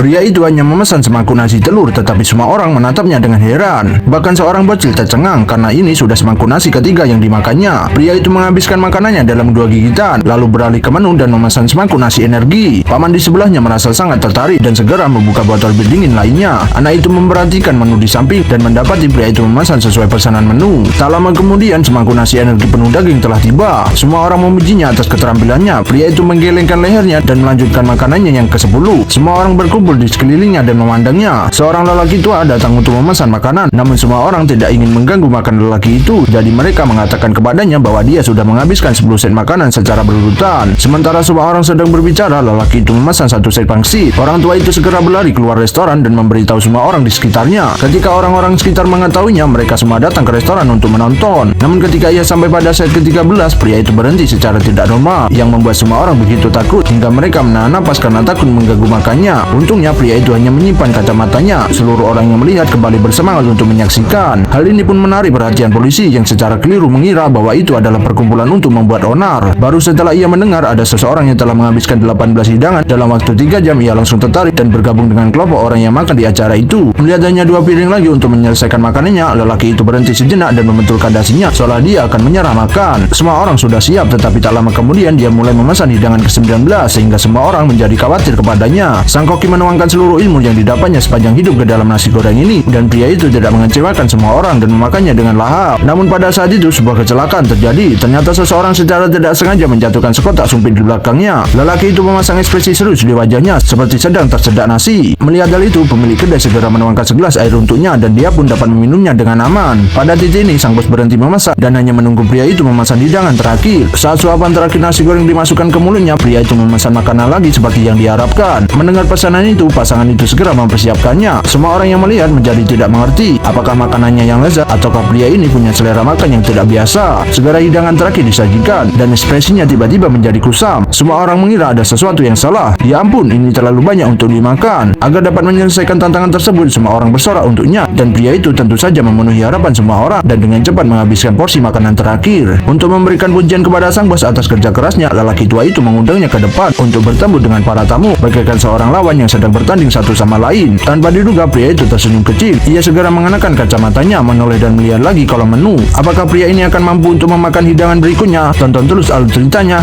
Pria itu hanya memesan semangkuk nasi telur, tetapi semua orang menatapnya dengan heran. Bahkan seorang bocil tercengang karena ini sudah semangkuk nasi ketiga yang dimakannya. Pria itu menghabiskan makanannya dalam 2 gigitan, lalu beralih ke menu dan memesan semangkuk nasi energi. Paman di sebelahnya merasa sangat tertarik dan segera membuka botol bir dingin lainnya. Anak itu memperhatikan menu di samping dan mendapati pria itu memesan sesuai pesanan menu. Tak lama kemudian semangkuk nasi energi penuh daging telah tiba. Semua orang memujinya atas keterampilannya. Pria itu menggelengkan lehernya dan melanjutkan makanannya yang ke-10. Semua orang berkumpul di sekelilingnya dan memandangnya. Seorang lelaki tua datang untuk memesan makanan, namun semua orang tidak ingin mengganggu makan lelaki itu. Jadi mereka mengatakan kepadanya bahwa dia sudah menghabiskan 10 set makanan secara berurutan. Sementara semua orang sedang berbicara, lelaki itu memesan 1 set pangsit. Orang tua itu segera berlari keluar restoran dan memberitahu semua orang di sekitarnya. Ketika orang-orang sekitar mengetahuinya, mereka semua datang ke restoran untuk menonton. Namun ketika ia sampai pada set ke-13, pria itu berhenti secara tidak normal, yang membuat semua orang begitu takut hingga mereka menahan napas karena takut mengganggu makannya. Untungnya pria itu hanya menyimpan kacamatanya. Seluruh orang yang melihat kembali bersemangat untuk menyaksikan. Hal ini pun menarik perhatian polisi yang secara keliru mengira bahwa itu adalah perkumpulan untuk membuat onar. Baru setelah ia mendengar ada seseorang yang telah menghabiskan 18 hidangan dalam waktu 3 jam, ia langsung tertarik dan bergabung dengan kelompok orang yang makan di acara itu. Melihat hanya 2 piring lagi untuk menyelesaikan makanannya, lelaki itu berhenti sejenak dan membentulkan dasinya seolah dia akan menyerah makan. Semua orang sudah siap, tetapi tak lama kemudian dia mulai memesan hidangan ke-19 sehingga semua orang menjadi khawatir kepadanya. Sang koki menuangkan seluruh ilmu yang didapatnya sepanjang hidup ke dalam nasi goreng ini, dan pria itu tidak mengecewakan semua orang dan memakannya dengan lahap. Namun pada saat itu sebuah kecelakaan terjadi. Ternyata seseorang secara tidak sengaja menjatuhkan sekotak sumpit di belakangnya. Lelaki itu memasang ekspresi serius di wajahnya seperti sedang tersedak nasi. Melihat hal itu, pemilik kedai segera menuangkan segelas air untuknya dan dia pun dapat meminumnya dengan aman. Pada titik ini sang bos berhenti memasak dan hanya menunggu pria itu memesan hidangan terakhir. Saat suapan terakhir nasi goreng dimasukkan ke mulutnya, pria itu memesan makanan lagi seperti yang diharapkan. Mendengar pesanan itu, pasangan itu segera mempersiapkannya. Semua orang yang melihat menjadi tidak mengerti apakah makanannya yang lezat ataukah pria ini punya selera makan yang tidak biasa. Segera hidangan terakhir disajikan dan ekspresinya tiba-tiba menjadi kusam. Semua orang mengira ada sesuatu yang salah. Ya ampun, ini terlalu banyak untuk dimakan. Agar dapat menyelesaikan tantangan tersebut, semua orang bersorak untuknya dan pria itu tentu saja memenuhi harapan semua orang dan dengan cepat menghabiskan porsi makanan terakhir. Untuk memberikan pujian kepada sang bos atas kerja kerasnya, lelaki tua itu mengundangnya ke depan untuk bertemu dengan para tamu bagaikan seorang lawan yang sedang bertanding satu sama lain. Tanpa diduga, pria itu tersenyum kecil. Ia segera mengenakan kacamatanya, menoleh dan melihat lagi kolom menu. Apakah pria ini akan mampu untuk memakan hidangan berikutnya? Tonton terus alur ceritanya.